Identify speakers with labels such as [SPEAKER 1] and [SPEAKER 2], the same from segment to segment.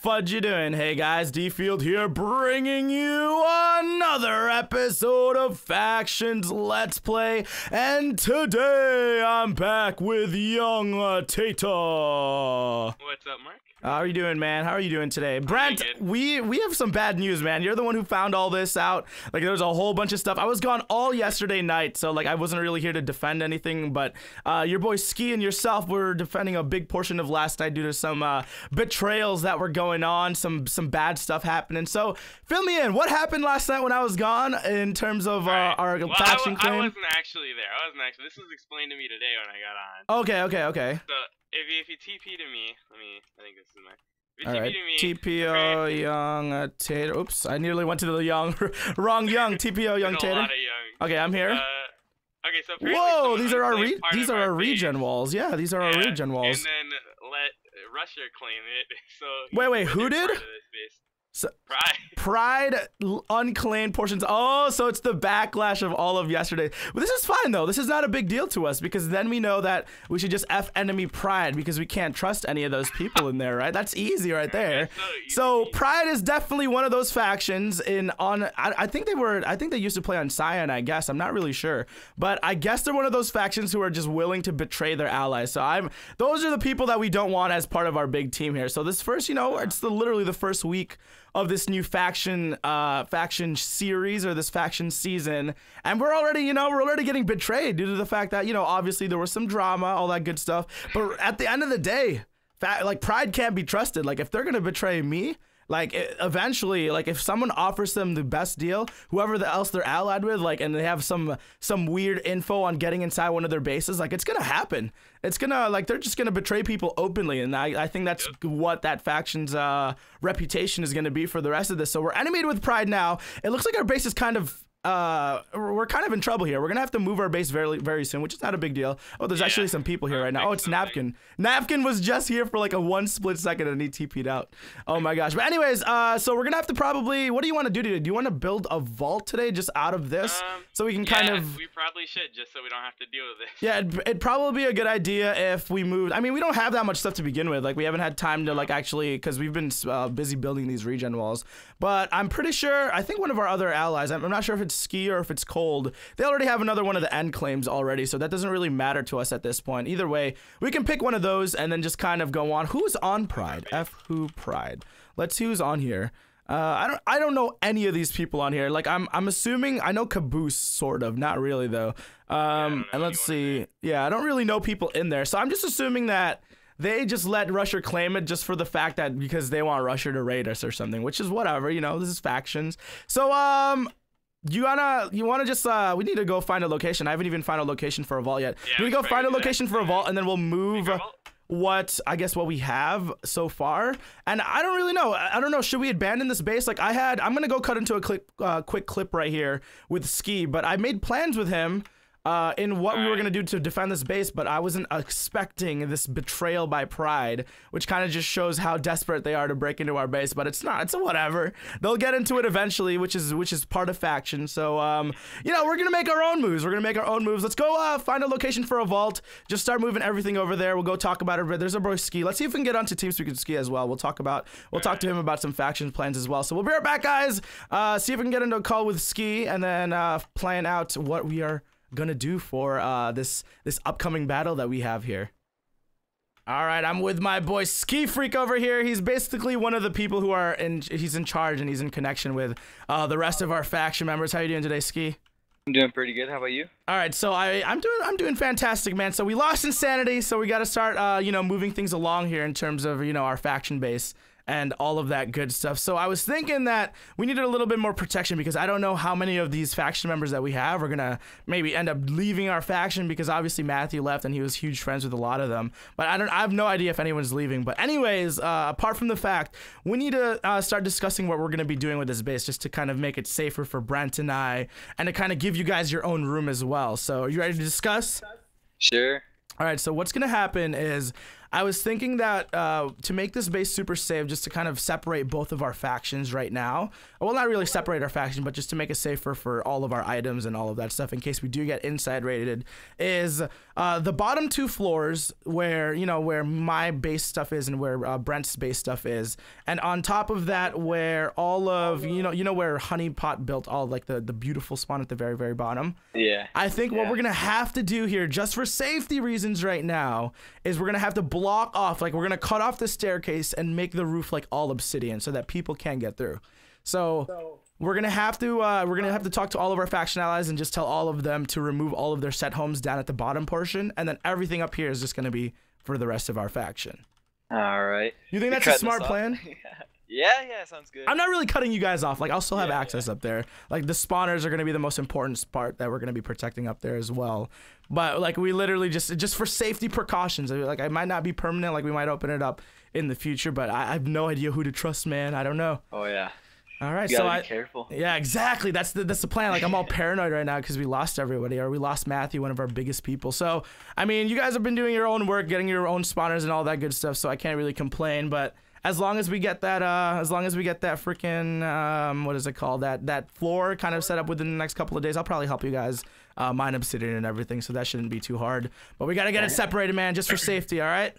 [SPEAKER 1] fudge you doing? Hey guys, DField here, bringing you another episode of Factions Let's Play, and today I'm back with young Tata.
[SPEAKER 2] What's up, Mark?
[SPEAKER 1] How are you doing, man? How are you doing today? Brent, we have some bad news, man. You're the one who found all this out. Like, there was a whole bunch of stuff. I was gone all yesterday night, so like I wasn't really here to defend anything, but your boy Ski and yourself were defending a big portion of last night due to some betrayals that were going on, some bad stuff happening. So fill me in. What happened last night when I was gone in terms of our faction claim?
[SPEAKER 2] I wasn't actually there. This was explained to me today when I got on.
[SPEAKER 1] Okay.
[SPEAKER 2] So if you TP to me, I think this is my.
[SPEAKER 1] All right, TPO young Tater. Oops, I nearly went to the wrong young TPO young Tater.
[SPEAKER 2] A lot of young.
[SPEAKER 1] Okay, I'm here.
[SPEAKER 2] Okay, so
[SPEAKER 1] whoa, these are our regen walls. Yeah, these are our regen walls.
[SPEAKER 2] And then let Russia claim it. So
[SPEAKER 1] wait, who did? So, Pride unclaimed portions. Oh, so it's the backlash of all of yesterday. But this is fine though. This is not a big deal to us because then we know that we should just F enemy Pride because we can't trust any of those people in there, right? That's easy right there. So Pride is definitely one of those factions I think they used to play on Cyan, I guess. I'm not really sure. But I guess they're one of those factions who are just willing to betray their allies. So those are the people that we don't want as part of our big team here. So this first, it's literally the first week of this new faction series or this faction season, and we're already getting betrayed due to the fact that obviously there was some drama, all that good stuff, but at the end of the day, Pride can't be trusted. Like, if they're gonna betray me, eventually, if someone offers them the best deal, whoever else they're allied with, and they have some weird info on getting inside one of their bases, it's gonna happen. It's gonna, they're just gonna betray people openly, and I think that's what that faction's reputation is gonna be for the rest of this. So we're enemied with Pride now. It looks like our base is kind of we're kind of in trouble here. We're gonna have to move our base very, very soon, which is not a big deal. Oh, there's actually some people here right now. Oh, it's Napkin. Napkin was just here for a one split second and he TP'd out. Oh my gosh. But anyways, so we're gonna have to probably, what do you want to do today? Do you want to build a vault today just out of this? So we can kind of...
[SPEAKER 2] we probably should, just so we don't have to deal with this.
[SPEAKER 1] Yeah, it'd probably be a good idea if we moved. I mean, we don't have that much stuff to begin with. We haven't had time to actually, because we've been busy building these regen walls. But I'm pretty sure, I think one of our other allies, I'm not sure if it's Ski or if it's Cold, they already have another one of the end claims already, so that doesn't really matter to us at this point. Either way, we can pick one of those and then just kind of go on. Who's on Pride? Who Pride? Let's see who's on here. I don't know any of these people on here. I'm assuming I know Caboose, sort of, not really though. And let's see. Yeah, I don't really know people in there, so I'm just assuming that they just let Russia claim it just for the fact that because they want Russia to raid us or something, which is whatever, this is factions. So you wanna just we need to go find a location. I haven't even found a location for a vault yet. Yeah, we go find a location for a vault and then we'll move what we have so far. And I don't really know. I don't know. Should we abandon this base? I'm gonna go cut into a quick clip right here with Ski, but I made plans with him in what we were going to do to defend this base, but I wasn't expecting this betrayal by Pride, which kind of just shows how desperate they are to break into our base, but it's not. It's whatever. They'll get into it eventually, which is part of faction. So, we're going to make our own moves. Let's go find a location for a vault. Just start moving everything over there. We'll go talk about it. There's our boy Ski. Let's see if we can get onto TeamSpeak with Ski as well. We'll talk to him about some faction plans as well. So we'll be right back, guys. See if we can get into a call with Ski and then plan out what we are gonna do for this upcoming battle that we have here. All right, I'm with my boy Ski Freak over here. He's basically one of the people who are he's in charge and he's in connection with the rest of our faction members. How you doing today, Ski?
[SPEAKER 3] I'm doing pretty good. How about you?
[SPEAKER 1] All right, so I'm doing fantastic, man. So we lost Insanity, so we got to start moving things along here in terms of our faction base and all of that good stuff. So I was thinking that we needed a little bit more protection because I don't know how many of these faction members that we have are gonna maybe end up leaving our faction, because obviously Matthew left and he was huge friends with a lot of them, but I have no idea if anyone's leaving. But anyways, apart from the fact, we need to start discussing what we're gonna be doing with this base, just to kind of make it safer for Brent and I, and to kind of give you guys your own room as well. So are you ready to discuss?
[SPEAKER 3] Sure.
[SPEAKER 1] All right, so what's gonna happen is I was thinking that to make this base super safe, just to kind of separate both of our factions right now. Well, not really separate our faction, but just to make it safer for all of our items and all of that stuff in case we do get inside raided, is the bottom 2 floors where, you know, where my base stuff is and where Brent's base stuff is. And on top of that, where all of, you know where Honeypot built all like the beautiful spawn at the very, very bottom.
[SPEAKER 3] Yeah.
[SPEAKER 1] I think what we're going to have to do here, just for safety reasons right now, is we're going to have to block off, like we're going to cut off the staircase and make the roof like all obsidian so that people can't get through. So we're gonna have to talk to all of our faction allies and just tell all of them to remove all of their set homes down at the bottom portion, and then everything up here is just gonna be for the rest of our faction.
[SPEAKER 3] All right.
[SPEAKER 1] You think that's a smart plan?
[SPEAKER 3] Yeah, sounds good.
[SPEAKER 1] I'm not really cutting you guys off. Like I'll still have access up there. Like the spawners are gonna be the most important part that we're gonna be protecting up there as well. But like we literally just for safety precautions. Like I might not be permanent. Like we might open it up in the future, but I have no idea who to trust, man. I don't know.
[SPEAKER 3] Oh yeah.
[SPEAKER 1] All right,
[SPEAKER 3] you
[SPEAKER 1] so
[SPEAKER 3] gotta be careful.
[SPEAKER 1] Yeah, exactly. That's the plan. Like I'm all paranoid right now because we lost everybody, or we lost Matthew, one of our biggest people. So I mean, you guys have been doing your own work, getting your own spawners and all that good stuff. So I can't really complain. But as long as we get that, freaking what is it called? That floor kind of set up within the next couple of days, I'll probably help you guys mine obsidian and everything. So that shouldn't be too hard. But we gotta get it separated, man, just for safety. All right.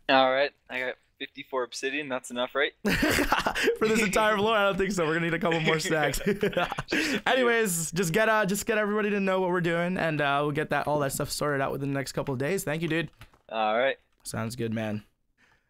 [SPEAKER 3] All right. I got 54 obsidian, that's enough, right?
[SPEAKER 1] For this entire floor, I don't think so. We're gonna need a couple more stacks. Anyways, just get everybody to know what we're doing, and we'll get all that stuff sorted out within the next couple of days. Thank you, dude.
[SPEAKER 3] All right.
[SPEAKER 1] Sounds good, man.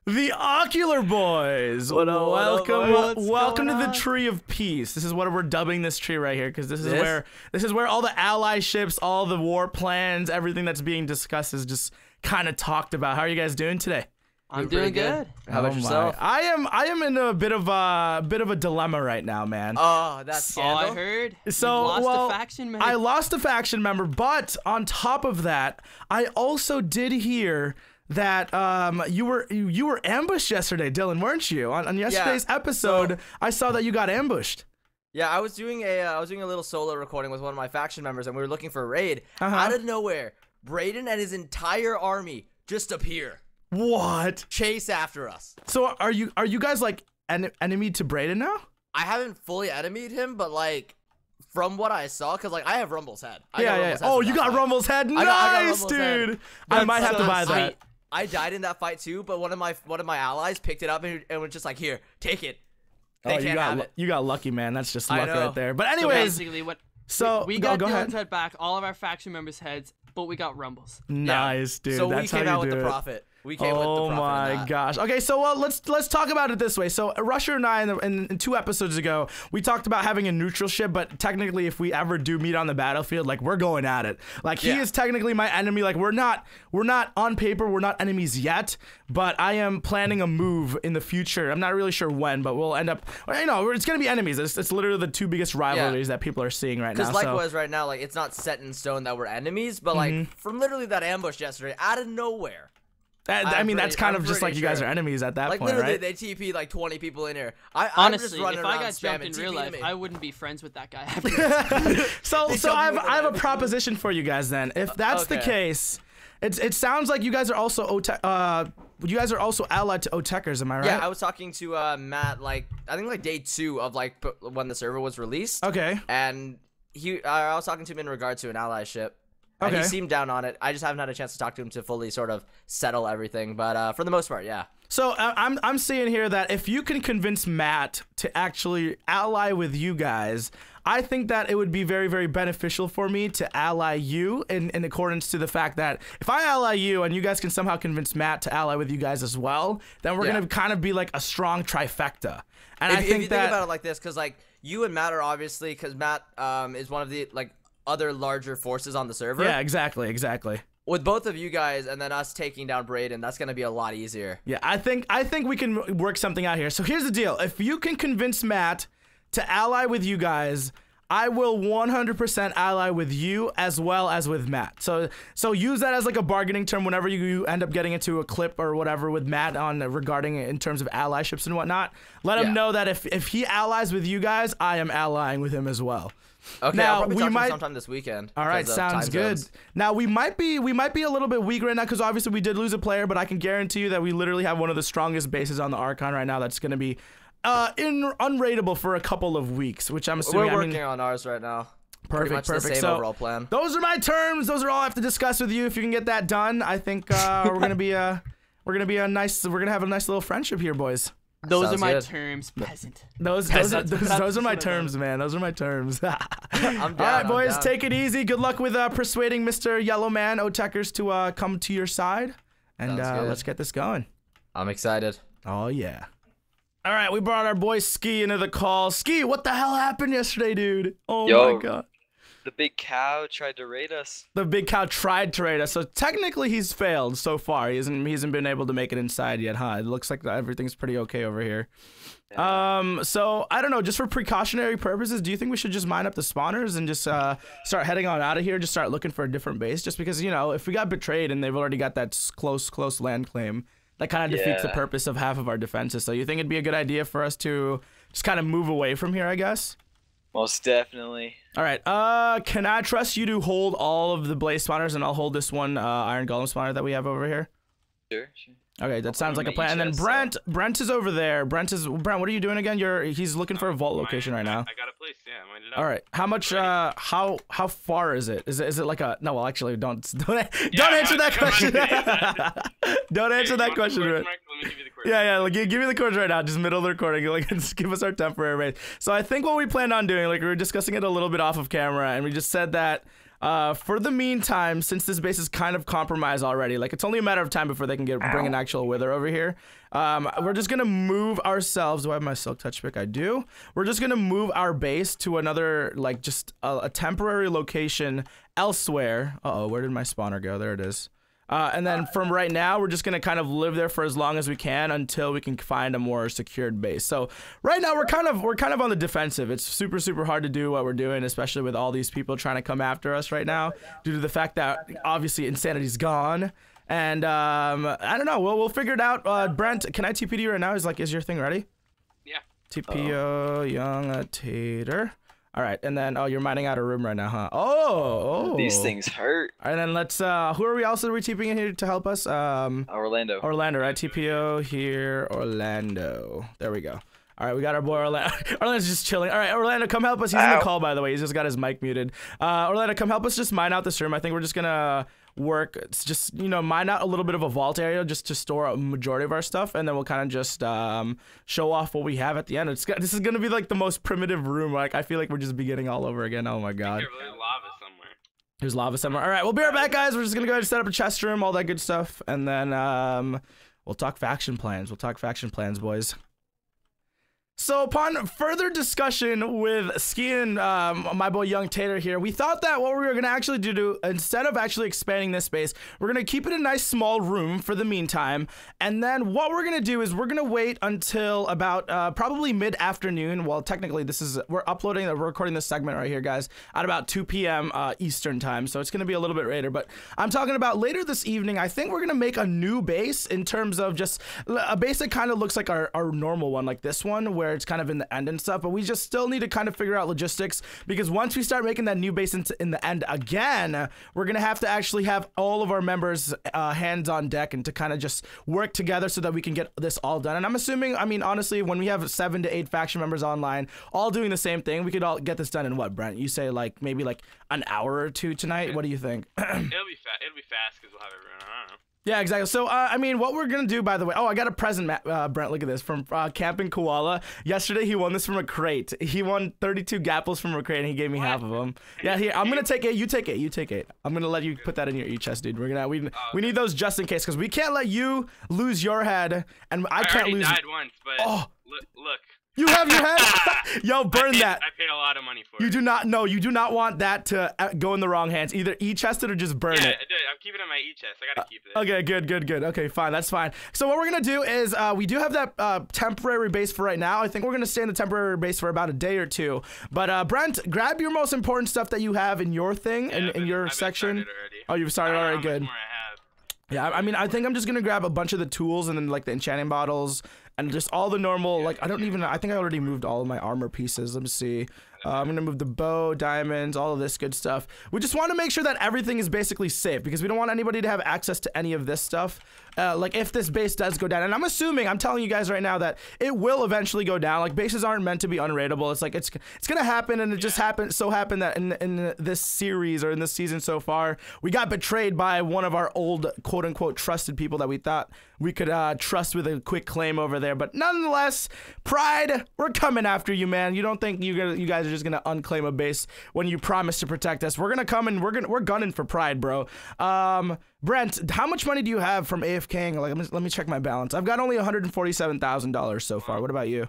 [SPEAKER 1] The Ocular Boys. Welcome to the Tree of Peace. This is what we're dubbing this tree right here, because this is where all the ally ships, all the war plans, everything that's being discussed is just kind of talked about. How are you guys doing today?
[SPEAKER 4] I'm doing good.
[SPEAKER 3] How about yourself?
[SPEAKER 1] I am in a bit of a dilemma right now, man.
[SPEAKER 4] Oh, that's scandal.
[SPEAKER 2] I heard.
[SPEAKER 1] So
[SPEAKER 2] you lost a faction member.
[SPEAKER 1] I lost a faction member, but on top of that, I also did hear that you were ambushed yesterday, Dylan, weren't you? On yesterday's episode, I saw that you got ambushed.
[SPEAKER 4] Yeah, I was doing a little solo recording with one of my faction members, and we were looking for a raid. Out of nowhere, Brayden and his entire army just appear.
[SPEAKER 1] What?
[SPEAKER 4] Chase after us.
[SPEAKER 1] So are you guys like enemy to Brayden now?
[SPEAKER 4] I haven't fully enemied him, but like from what I saw, because like I have Rumble's head.
[SPEAKER 1] Oh, you got Rumble's head. Nice, dude. I might have to buy that.
[SPEAKER 4] I died in that fight too, but one of my allies picked it up and was just like, here, take it. They can't have it.
[SPEAKER 1] You got lucky, man. That's just luck right there. But anyways,
[SPEAKER 2] so basically
[SPEAKER 1] we
[SPEAKER 2] got
[SPEAKER 1] go
[SPEAKER 2] Dylan's
[SPEAKER 1] ahead.
[SPEAKER 2] head back, all of our faction members' heads, but we got Rumble's.
[SPEAKER 1] Nice, dude.
[SPEAKER 4] So
[SPEAKER 1] that's
[SPEAKER 4] we came
[SPEAKER 1] how
[SPEAKER 4] out
[SPEAKER 1] you
[SPEAKER 4] with
[SPEAKER 1] do
[SPEAKER 4] the
[SPEAKER 1] it.
[SPEAKER 4] profit. We came with the profit.
[SPEAKER 1] Oh my gosh. Okay, so let's talk about it this way. So Rusher and I in 2 episodes ago, we talked about having a neutral ship, but technically if we ever do meet on the battlefield, like we're going at it. Like he is technically my enemy. Like we're not on paper, we're not enemies yet, but I am planning a move in the future. I'm not really sure when, but we'll end up, it's going to be enemies. It's literally the 2 biggest rivalries that people are seeing right now.
[SPEAKER 4] Because likewise right now, like it's not set in stone that we're enemies, but like from literally that ambush yesterday, out of nowhere.
[SPEAKER 1] I mean, that's kind of just like you guys are enemies at that point, right?
[SPEAKER 4] Like literally, they TP like 20 people in here.
[SPEAKER 2] Honestly, if I got jumped in real life, I wouldn't be friends with that guy after this.
[SPEAKER 1] So I have a proposition for you guys then. If that's the case, it sounds like you guys are also allied to Otekers, am I right?
[SPEAKER 4] Yeah, I was talking to Matt I think like day 2 of like when the server was released.
[SPEAKER 1] Okay.
[SPEAKER 4] And I was talking to him in regard to an allyship. And he seemed down on it. I just haven't had a chance to talk to him to fully sort of settle everything. But for the most part, yeah.
[SPEAKER 1] So I'm seeing here that if you can convince Matt to actually ally with you guys, I think that it would be very, very beneficial for me to ally you in accordance to the fact that if I ally you and you guys can somehow convince Matt to ally with you guys as well, then we're going to kind of be like a strong trifecta. And
[SPEAKER 4] if you think about it like this, because like you and Matt are obviously, because Matt is one of the like other larger forces on the server.
[SPEAKER 1] Yeah, exactly.
[SPEAKER 4] With both of you guys and then us taking down Brayden, that's going to be a lot easier.
[SPEAKER 1] Yeah, I think we can work something out here. So here's the deal. If you can convince Matt to ally with you guys, I will 100% ally with you as well as with Matt. So use that as like a bargaining term whenever you end up getting into a clip or whatever with Matt on regarding in terms of allyships and whatnot. Let him know that if he allies with you guys, I am allying with him as well.
[SPEAKER 4] Okay,
[SPEAKER 1] now
[SPEAKER 4] I'll probably
[SPEAKER 1] we
[SPEAKER 4] talk to him
[SPEAKER 1] might
[SPEAKER 4] sometime this weekend.
[SPEAKER 1] All right, sounds good. Now we might be a little bit weak right now because obviously we did lose a player, but I can guarantee you that we literally have one of the strongest bases on the Archon right now. That's going to be unrateable for a couple of weeks, which I'm assuming.
[SPEAKER 4] We're working on ours right now.
[SPEAKER 1] Perfect.
[SPEAKER 4] The same overall plan.
[SPEAKER 1] Those are my terms. Those are all I have to discuss with you. If you can get that done, I think we're gonna have a nice little friendship here, boys.
[SPEAKER 2] Those are my terms, peasant.
[SPEAKER 1] Those are my terms, man. Those are my terms.
[SPEAKER 4] I'm down,
[SPEAKER 1] all right, boys, take it easy. Good luck with persuading Mr. Yellowman Otekers to come to your side, and let's get this going.
[SPEAKER 4] I'm excited.
[SPEAKER 1] Oh yeah. All right, we brought our boy Ski into the call. Ski, what the hell happened yesterday, dude? Oh my god.
[SPEAKER 3] The big cow tried to raid us.
[SPEAKER 1] The big cow tried to raid us, so technically he's failed so far. He hasn't been able to make it inside yet, huh? It looks like everything's pretty okay over here. Yeah. So I don't know, just for precautionary purposes, do you think we should just mine up the spawners and just start heading on out of here? Just start looking for a different base, just because, you know, if we got betrayed and they've already got that close land claim, that kind of defeats the purpose of half of our defenses. So you think it'd be a good idea for us to just kind of move away from here, I guess?
[SPEAKER 3] Most definitely.
[SPEAKER 1] All right. Can I trust you to hold all of the blaze spawners, and I'll hold this one iron golem spawner that we have over here?
[SPEAKER 3] Sure.
[SPEAKER 1] Okay, that sounds like a plan. And then Brent is over there. Brent, what are you doing again? He's looking for a vault location right now.
[SPEAKER 5] I got a place. Yeah, I'm lining it up.
[SPEAKER 1] All right. How much? How far is it? Is it like a? No, well, actually, don't answer that question. Don't answer that question.
[SPEAKER 5] Let me give you the coordinates.
[SPEAKER 1] Yeah. Like, give me the coordinates right now. Just middle of the recording. Like, just give us our temporary base. So I think what we planned on doing, like, we were discussing it a little bit off of camera, and we just said that. For the meantime, since this base is kind of compromised already, like it's only a matter of time before they can bring an actual wither over here. We're just gonna move ourselves. Do I have my silk touch pick? I do. We're just gonna move our base to another, like, just a temporary location elsewhere. Where did my spawner go? There it is. And then from right now, we're just gonna kind of live there for as long as we can until we can find a more secured base. So right now we're kind of on the defensive. It's super hard to do what we're doing, especially with all these people trying to come after us right now, due to the fact that obviously Insanity's gone. And I don't know. We'll figure it out. Brent, can I TP to you right now? Is your thing ready?
[SPEAKER 5] Yeah.
[SPEAKER 1] TPO young tater. All right, and then you're mining out a room right now, huh? Oh.
[SPEAKER 3] These things hurt.
[SPEAKER 1] All right, then let's. Who are we also TPing in here to help us?
[SPEAKER 3] Orlando.
[SPEAKER 1] Orlando, right? TPO here, Orlando. There we go. All right, we got our boy Orlando. Orlando's just chilling. All right, Orlando, come help us. He's in the call, by the way. He's just got his mic muted. Orlando, come help us just mine out this room. I think we're just gonna work. It's just, you know, mine out a little bit of a vault area just to store a majority of our stuff, and then we'll kind of just show off what we have at the end. This is gonna be like the most primitive room. Like, I feel like we're just beginning all over again. Oh my god.
[SPEAKER 5] There's lava somewhere.
[SPEAKER 1] There's lava somewhere. All right, we'll be right back, guys. We're just gonna go ahead and set up a chest room, all that good stuff, and then we'll talk faction plans. We'll talk faction plans, boys. So upon further discussion with Ski and my boy Young Tater here, we thought that what we were going to actually do, instead of actually expanding this space, we're going to keep it a nice small room for the meantime. And then what we're going to do is we're going to wait until about probably mid-afternoon. Well, technically we're recording this segment right here, guys, at about 2 p.m. Eastern time. So it's going to be a little bit later. But I'm talking about later this evening, I think we're going to make a new base in terms of just a base that kind of looks like our normal one, like this one, where it's kind of in the end and stuff, but we just still need to kind of figure out logistics, because once we start making that new base in the end again, we're gonna have to actually have all of our members hands on deck and to kind of just work together so that we can get this all done. And I'm assuming, I mean, honestly, when we have 7 to 8 faction members online all doing the same thing, we could all get this done in what, Brent? You say like maybe like an hour or two tonight? What do you think?
[SPEAKER 5] It'll be fast because we'll have everyone. I don't know.
[SPEAKER 1] Yeah, exactly. So, I mean, what we're going to do, by the way... Oh, I got a present, Brent. Look at this. From Camping Koala. Yesterday, he won this from a crate. He won 32 gapples from a crate, and he gave me half of them. Yeah, here. I'm going to take it. You take it. You take it. I'm going to let you put that in your e-chest, dude. We need those just in case, because we can't let you lose your head, and I can't lose...
[SPEAKER 5] I died once, but look.
[SPEAKER 1] You have your head? Yo, burn that.
[SPEAKER 5] I paid a lot of money for it.
[SPEAKER 1] You do not want that to go in the wrong hands. Either e-chest it or just burn it.
[SPEAKER 5] Yeah, I'm keeping it in my e-chest. I gotta keep it.
[SPEAKER 1] Okay, good. Okay, fine. That's fine. So what we're gonna do is we do have that temporary base for right now. I think we're gonna stay in the temporary base for about a day or two. But Brent, grab your most important stuff that you have in your thing, in your section. Oh, you've started already. Good. Yeah, I mean, I think I'm just gonna grab a bunch of the tools and then like the enchanting bottles and just all the normal, like, I think I already moved all of my armor pieces. Let me see. I'm gonna move the bow, diamonds, all of this good stuff. We just want to make sure that everything is basically safe because we don't want anybody to have access to any of this stuff. Like if this base does go down, and I'm telling you guys right now that it will eventually go down. Like bases aren't meant to be unraidable. It's like it's gonna happen, and it just happened that in this series or in this season so far, we got betrayed by one of our old quote unquote trusted people that we thought we could trust with a quick claim over there. But nonetheless, Pride, we're coming after you, man. You don't think you guys are just gonna unclaim a base when you promise to protect us? We're gonna come and we're gunning for Pride, bro. Brent, how much money do you have from AFKing? Like, let me check my balance. I've got only $147,000 so far. What about you?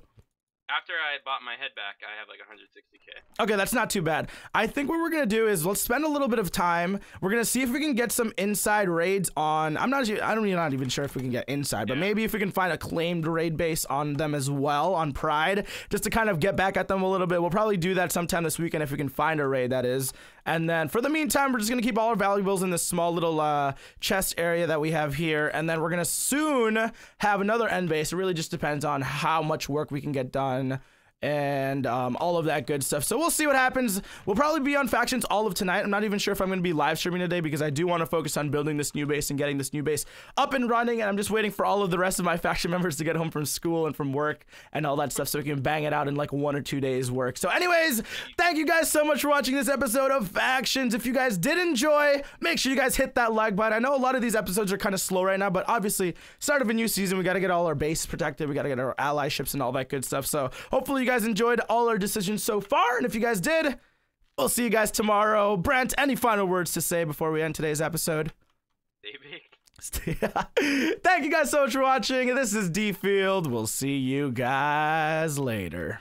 [SPEAKER 5] After I bought my head back, I have like 160K.
[SPEAKER 1] Okay, that's not too bad. I think what we're gonna do is let's spend a little bit of time. We're gonna see if we can get some inside raids on. I'm not even sure if we can get inside, but maybe if we can find a claimed raid base on them as well on Pride, just to kind of get back at them a little bit. We'll probably do that sometime this weekend if we can find a raid, that is. And then for the meantime, we're just gonna keep all our valuables in this small little chest area that we have here, and then we're gonna soon have another end base. It really just depends on how much work we can get done and all of that good stuff. So we'll see what happens. We'll probably be on factions all of tonight. I'm not even sure if I'm going to be live streaming today because I do want to focus on building this new base and getting this new base up and running, and I'm just waiting for all of the rest of my faction members to get home from school and from work and all that stuff so we can bang it out in like 1 or 2 days work. So anyways, thank you guys so much for watching this episode of Factions. If you guys did enjoy, make sure you guys hit that like button. I know a lot of these episodes are kind of slow right now, but obviously start of a new season, we got to get all our base protected, we got to get our ally ships and all that good stuff. So hopefully you guys enjoyed all our decisions so far, and if you guys did, we'll see you guys tomorrow. Brent, any final words to say before we end today's episode?
[SPEAKER 5] Stay big.
[SPEAKER 1] Thank you guys so much for watching. This is DField. We'll see you guys later.